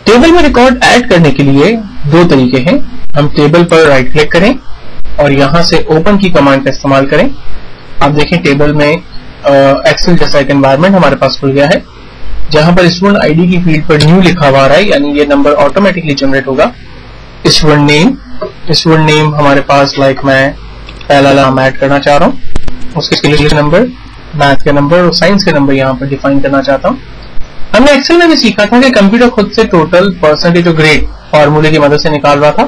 Table में record add करने के लिए दो तरीके हैं। हम टेबल पर राइट क्लिक करें और यहां से ओपन की कमांड का इस्तेमाल करें। आप देखें टेबल में एक्सेल जैसा एक एनवायरनमेंट हमारे पास खुल गया है, जहां पर स्टूडेंट आईडी की फील्ड पर न्यू लिखा हुआ आ रहा है, यानी ये नंबर ऑटोमेटिकली जनरेट होगा। स्टूडेंट नेम हमारे पास मैं पहला नाम ऐड करना चाह रहा हूँ, उसके लिए नंबर, मैथ के नंबर और साइंस के नंबर यहाँ पर डिफाइन करना चाहता हूँ। हमने एक्सेल में भी सीखा था कि कंप्यूटर खुद से टोटल, परसेंटेज और ग्रेड फॉर्मूले की मदद से निकाल रहा था।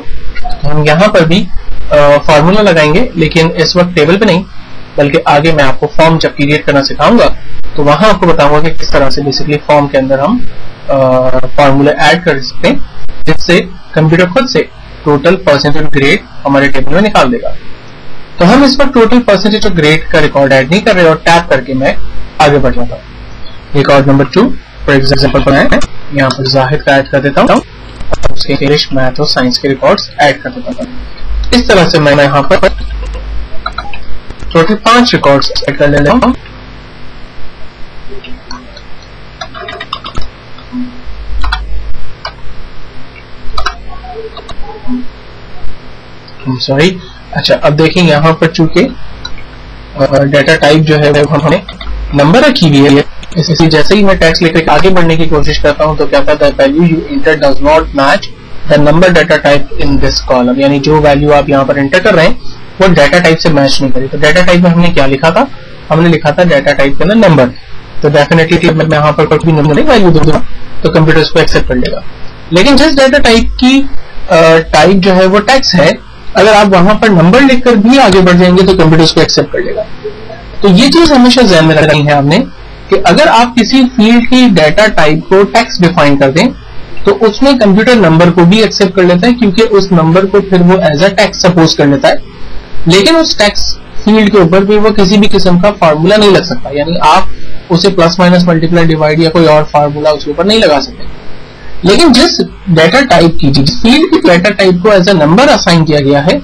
तो हम यहाँ पर भी फॉर्मूला लगाएंगे, लेकिन इस वक्त टेबल पे नहीं, बल्कि आगे मैं आपको फॉर्म जब क्रिएट करना सिखाऊंगा तो वहां आपको बताऊंगा कि किस तरह से बेसिकली फॉर्म के अंदर हम फॉर्मूले ऐड कर सकते हैं, जिससे कंप्यूटर खुद से टोटल, परसेंटेज और ग्रेड हमारे टेबल में निकाल देगा। तो हम इस वक्त टोटल, परसेंटेज और ग्रेड का रिकॉर्ड ऐड नहीं कर रहे और टैप करके मैं आगे बढ़ जाता हूँ। रिकॉर्ड नंबर 2 फॉर एग्जाम्पल पर मैं यहाँ पर जाहिद का ऐड कर देता हूँ, उसके इंग्लिश, मैथ और साइंस के रिकॉर्ड्स ऐड कर देता हूँ। इस तरह से मैं यहाँ पर टोटल 5 रिकॉर्ड्स ऐड कर लेता हूँ। सॉरी, अच्छा अब देखें यहाँ पर चूंकि डाटा टाइप जो है वो हमने नंबर रखी हुई है, इसलिए जैसे ही मैं टेक्स्ट लिखकर आगे बढ़ने की कोशिश करता हूँ तो क्या कहता है, value you inter does not match the number data type in this column, यानी जो वैल्यू आप यहाँ पर एंटर कर रहे हैं वो डाटा टाइप से मैच नहीं करी। तो डाटा टाइप में हमने क्या लिखा था, हमने लिखा था डाटा टाइप के अंदर नंबर। तो डेफिनेटली मैं यहाँ पर कोई भी नंबर वैल्यू दूंगा तो कंप्यूटर उसको एक्सेप्ट कर लेगा। लेकिन जिस डाटा टाइप की टाइप जो है वो टेक्स्ट है, अगर आप वहां पर नंबर लिखकर भी आगे बढ़ जाएंगे तो कंप्यूटर उसको एक्सेप्ट कर लेगा। तो ये चीज हमेशा ध्यान में रखनी है आपने कि अगर आप किसी फील्ड की डाटा टाइप को टेक्स्ट डिफाइन कर दें तो उसमें कंप्यूटर नंबर को भी एक्सेप्ट कर लेता है, क्योंकि उस नंबर को फिर वो एज अ टेक्स्ट सपोज कर लेता है। लेकिन उस टेक्स्ट फील्ड के ऊपर भी वो किसी भी किस्म का फार्मूला नहीं लग सकता, यानी आप उसे प्लस माइनस मल्टीप्लाई डिवाइड या कोई और फार्मूला उसके ऊपर नहीं लगा सकते। लेकिन जिस डाटा टाइप की, जिस फील्ड की डाटा टाइप को एज अ नंबर असाइन किया गया है,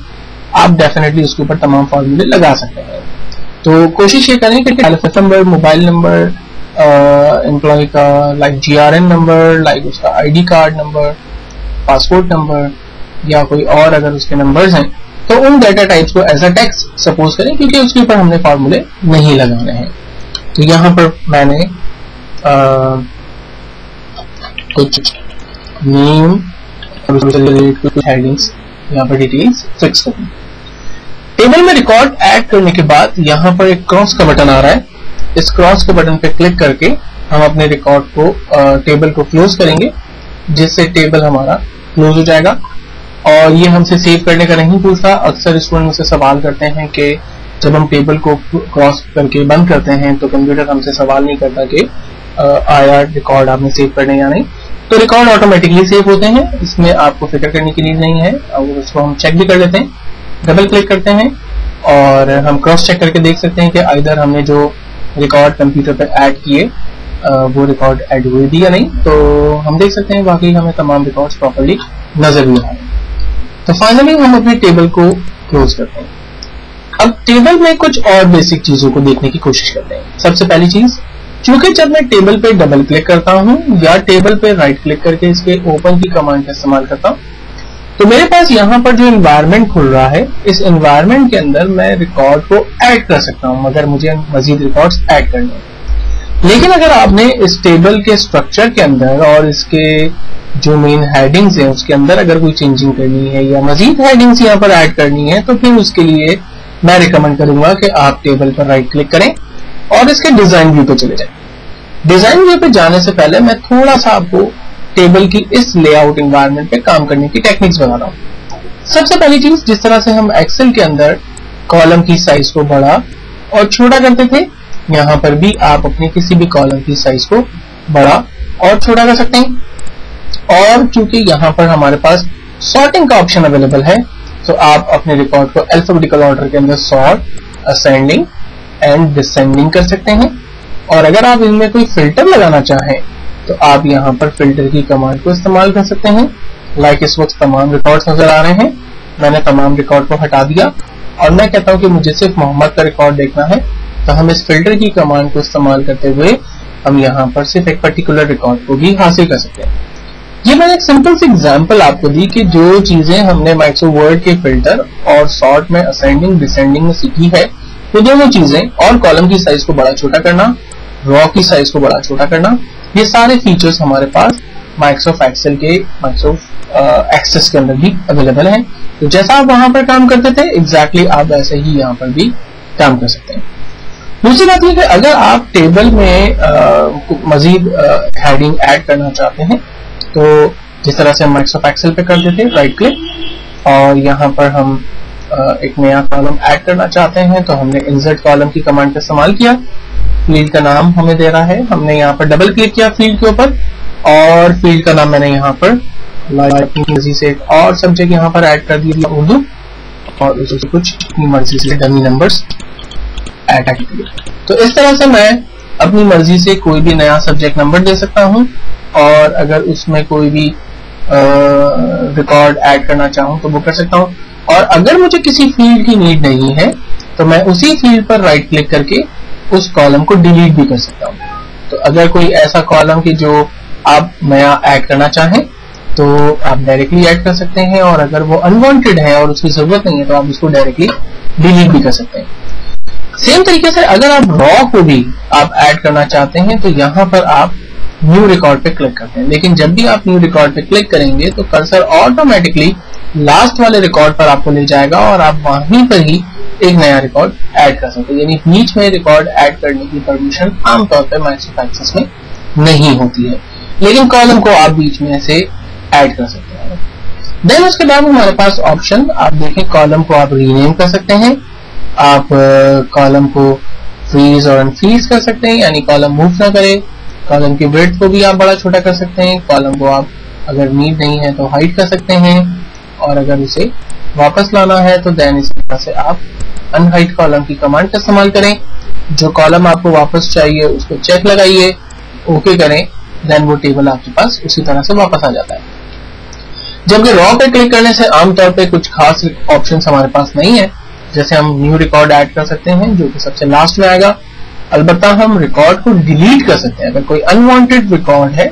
आप डेफिनेटली उसके ऊपर तमाम फार्मूले लगा सकते हैं। तो कोशिश ये करें कि telephone number, mobile number, employ का GRN नंबर, उसका ID card number, passport number या कोई और अगर उसके नंबर्स हैं तो उन डाटा टाइप्स को एज अ टेक्स्ट सपोज करें, क्योंकि उसके ऊपर हमने फार्मूले नहीं लगाने हैं। तो यहाँ पर मैंने कुछ नेम और कुछ हेडिंग्स यहाँ पर डिटेल्स फिक्स करें। टेबल में रिकॉर्ड ऐड करने के बाद यहाँ पर एक क्रॉस का बटन आ रहा है। इस क्रॉस के बटन पे क्लिक करके हम अपने रिकॉर्ड को, टेबल को क्लोज करेंगे, जिससे टेबल हमारा क्लोज हो जाएगा। और ये हमसे सेव करने का नहीं पूछता। अक्सर स्टूडेंट मुझसे सवाल करते हैं कि जब हम टेबल को क्रॉस करके बंद करते हैं तो कंप्यूटर हमसे सवाल नहीं करता कि आया रिकॉर्ड आपने सेव करने या नहीं। तो रिकॉर्ड ऑटोमेटिकली सेव होते हैं, इसमें आपको फिक्र करने की नीड नहीं है। और उसको हम चेक भी कर लेते हैं, डबल क्लिक करते हैं और हम क्रॉस चेक करके देख सकते हैं कि आइदर हमने जो रिकॉर्ड कंप्यूटर पर ऐड किए वो रिकॉर्ड ऐड हुए भी या नहीं। तो हम देख सकते हैं वाकई हमें तमाम रिकॉर्ड्स प्रॉपर्ली नजर भी आ रहे हैं। तो फाइनली हम अपने टेबल को क्लोज करते हैं। अब टेबल में कुछ और बेसिक चीजों को देखने की कोशिश करते हैं। सबसे पहली चीज, चूंकि जब मैं टेबल पे डबल क्लिक करता हूं या टेबल पे राइट क्लिक करके इसके ओपन की कमांड का इस्तेमाल करता हूं, तो मेरे पास यहाँ पर जो एनवायरनमेंट खुल रहा है, इस एनवायरनमेंट के अंदर मैं रिकॉर्ड को ऐड कर सकता हूं अगर मुझे मजीद रिकॉर्ड्स ऐड करने हैं। लेकिन अगर आपने इस टेबल के स्ट्रक्चर के अंदर और इसके जो मेन हेडिंग्स है उसके अंदर अगर कोई चेंजिंग करनी है या मजीद हेडिंग्स यहाँ पर ऐड करनी है, तो फिर उसके लिए मैं रिकमेंड करूंगा कि आप टेबल पर राइट क्लिक करें और इसके डिजाइन व्यू पे चले जाएं। डिजाइन व्यू पे जाने से पहले मैं थोड़ा सा आपको टेबल की इस लेआउट एनवायरनमेंट पे काम करने की टेक्निक्स बता रहा हूँ। सबसे पहली चीज, जिस तरह से हम एक्सेल के अंदर कॉलम की साइज को बड़ा और छोटा करते थे, यहाँ पर भी आप अपने किसी भी कॉलम की साइज को बड़ा और छोटा कर सकते हैं। और चूंकि यहाँ पर हमारे पास सॉर्टिंग का ऑप्शन अवेलेबल है, तो आप अपने रिकॉर्ड को अल्फाबेटिकल ऑर्डर के अंदर सॉर्ट, असेंडिंग एंड डिसेंडिंग कर सकते हैं। और अगर आप इनमें कोई फिल्टर लगाना चाहें तो आप यहाँ पर फिल्टर की कमांड को इस्तेमाल कर सकते हैं। लाइक इस वक्त तमाम रिकॉर्ड्स नजर आ रहे हैं, मैंने तमाम रिकॉर्ड को हटा दिया और मैं कहता हूँ कि मुझे सिर्फ मोहम्मद का रिकॉर्ड देखना है, तो हम इस फिल्टर की कमांड को इस्तेमाल करते हुए हम यहाँ पर सिर्फ एक पर्टिकुलर रिकॉर्ड को भी हासिल कर सकते हैं। ये मैंने एक सिंपल सी एग्जांपल आपको दी कि जो चीजें हमने माइक्रोसॉफ्ट वर्ड के फिल्टर और सॉर्ट में असेंडिंग डिसेंडिंग में सीखी है, वो दोनों चीजें, और कॉलम की साइज को बड़ा छोटा करना, रॉ की साइज को बड़ा छोटा करना, ये सारे फीचर्स हमारे पास माइक्रोसॉफ्ट एक्सेल के माइक्रोसॉफ्ट एक्सेस के अंदर भी अवेलेबल हैं। तो जैसा आप वहां पर काम करते थे एग्जैक्टली आप वैसे ही यहाँ पर भी काम कर सकते हैं। दूसरी बात यह कि अगर आप टेबल में मजीद हेडिंग ऐड करना चाहते हैं, तो जिस तरह से हम माइक्रोसॉफ्ट एक्सेल पे करते थे, राइट क्लिक और यहाँ पर हम एक नया कॉलम ऐड करना चाहते हैं, तो हमने इंसर्ट कॉलम की कमांड का इस्तेमाल किया। फील्ड का नाम हमें दे रहा है, हमने यहाँ पर डबल क्लिक किया फील्ड के ऊपर और फील्ड का नाम मैंने यहाँ पर अपनी मर्जी से एक और सब्जेक्ट यहाँ पर ऐड कर दिया उर्दू, और उससे कुछ अपनी मर्जी से डमी नंबर्स ऐड कर दिए। तो इस तरह से मैं अपनी मर्जी से कोई भी नया सब्जेक्ट नंबर दे सकता हूँ, और अगर उसमें कोई भी रिकॉर्ड ऐड करना चाहूँ तो वो कर सकता हूँ। और अगर मुझे किसी फील्ड की नीड नहीं है तो मैं उसी फील्ड पर राइट क्लिक करके उस कॉलम को डिलीट भी कर सकता हूँ। तो अगर कोई ऐसा कॉलम की जो आप नया ऐड करना चाहें तो आप डायरेक्टली ऐड कर सकते हैं, और अगर वो अनवांटेड है और उसकी जरूरत नहीं है तो आप उसको डायरेक्टली डिलीट भी कर सकते हैं। सेम तरीके से अगर आप रॉ को भी आप ऐड करना चाहते हैं तो यहाँ पर आप न्यू रिकॉर्ड पे क्लिक करते हैं, लेकिन जब भी आप न्यू रिकॉर्ड पे क्लिक करेंगे तो कर्सर ऑटोमेटिकली लास्ट वाले रिकॉर्ड पर आपको ले जाएगा और आप वहीं पर ही एक नया रिकॉर्ड ऐड कर सकते हैं। यानी बीच में रिकॉर्ड ऐड करने की परमिशन आमतौर पर माइक्रोसॉफ्ट एक्सेस में नहीं होती है, लेकिन कॉलम को आप बीच में से ऐड कर सकते हैं। देन उसके बाद हमारे पास ऑप्शन आप देखें, कॉलम को आप रीनेम कर सकते हैं, आप कॉलम को फ्रीज और अनफ्रीज कर सकते हैं, यानी कॉलम मूव ना करे। कॉलम की विड्थ को भी आप बड़ा छोटा कर सकते हैं, कॉलम को आप अगर नीड नहीं है तो हाइड कर सकते हैं, और अगर उसे वापस लाना है तो देन इस तरह से आप अनहाइड कॉलम की कमांड का इस्तेमाल करें। जो कॉलम आपको वापस चाहिए उसको चेक लगाइए, ओके करें, देन वो टेबल आपके पास उसी तरह से वापस आ जाता है। जबकि रॉ पे क्लिक करने से आमतौर पे कुछ खास ऑप्शंस हमारे पास नहीं है, जैसे हम न्यू रिकॉर्ड ऐड कर सकते हैं जो कि सबसे लास्ट में आएगा। अलबत्ता हम रिकॉर्ड को डिलीट कर सकते हैं। अगर कोई अनवांटेड रिकॉर्ड है,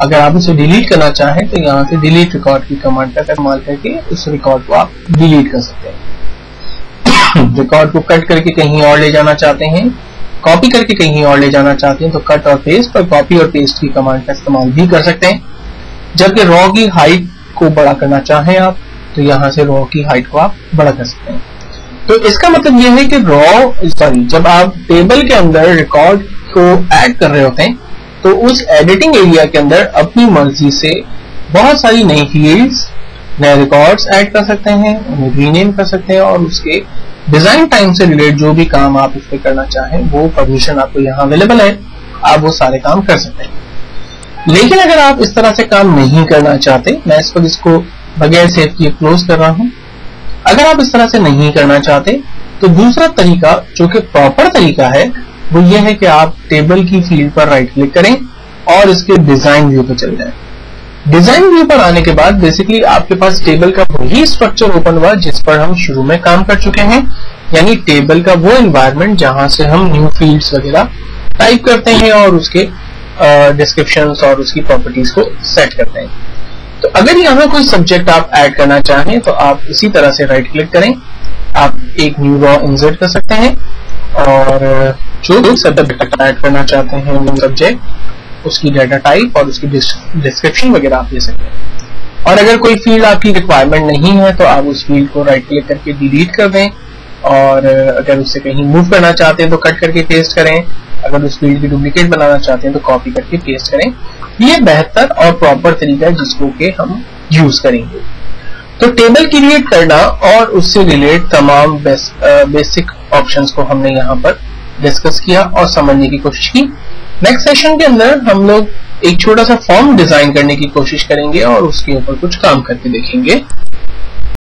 अगर आप उसे डिलीट करना चाहें तो यहाँ से डिलीट रिकॉर्ड की कमांड का इस्तेमाल करके उस रिकॉर्ड को आप डिलीट कर सकते हैं। रिकॉर्ड को कट करके कहीं और ले जाना चाहते हैं, कॉपी करके कहीं और ले जाना चाहते हैं तो कट और पेस्ट और कॉपी और पेस्ट की कमांड का इस्तेमाल भी कर सकते हैं। जबकि रॉ की हाइट को बड़ा करना चाहें आप तो यहाँ से रॉ की हाइट को आप बड़ा कर सकते हैं। तो इसका मतलब यह है कि जब आप टेबल के अंदर रिकॉर्ड को ऐड कर रहे होते हैं तो उस एडिटिंग एरिया के अंदर अपनी मर्जी से बहुत सारी नई फील्ड्स, नए रिकॉर्ड्स ऐड कर सकते हैं, उन्हें रीनेम कर सकते हैं, और उसके डिजाइन टाइम से रिलेटेड जो भी काम आप उस पर करना चाहें वो परमिशन आपको यहाँ अवेलेबल है, आप वो सारे काम कर सकते हैं। लेकिन अगर आप इस तरह से काम नहीं करना चाहते, मैं इस पर इसको बगैर सेव किए क्लोज कर रहा हूं, अगर आप इस तरह से नहीं करना चाहते तो दूसरा तरीका जो कि प्रॉपर तरीका है वो ये है कि आप टेबल की फील्ड पर राइट क्लिक करें और इसके डिजाइन व्यू पर चले जाएं। डिजाइन व्यू पर आने के बाद बेसिकली आपके पास टेबल का वही स्ट्रक्चर ओपन हुआ जिस पर हम शुरू में काम कर चुके हैं, यानी टेबल का वो एनवायरनमेंट जहां से हम न्यू फील्ड्स वगैरह टाइप करते हैं और उसके डिस्क्रिप्शंस और उसकी प्रॉपर्टीज को सेट करते हैं। तो अगर यहाँ कोई सब्जेक्ट आप ऐड करना चाहें तो आप इसी तरह से राइट क्लिक करें, आप एक न्यू रॉ इंसर्ट कर सकते हैं और जो भी सब्जेक्ट ऐड करना चाहते हैं वो सब्जेक्ट, उसकी डाटा टाइप और उसकी डिस्क्रिप्शन वगैरह आप दे सकते हैं। और अगर कोई फील्ड आपकी रिक्वायरमेंट नहीं है तो आप उस फील्ड को राइट क्लिक करके डिलीट कर दें, और अगर उससे कहीं मूव करना चाहते हैं तो कट करके पेस्ट करें, अगर उस फील्ड की डुप्लीकेट बनाना चाहते हैं तो कॉपी करके पेस्ट करें। ये बेहतर और प्रॉपर तरीका है जिसको कि हम यूज करेंगे। तो टेबल क्रिएट करना और उससे रिलेटेड तमाम बेसिक ऑप्शंस को हमने यहाँ पर डिस्कस किया और समझने की कोशिश की। नेक्स्ट सेशन के अंदर हम लोग एक छोटा सा फॉर्म डिजाइन करने की कोशिश करेंगे और उसके ऊपर कुछ काम करके देखेंगे।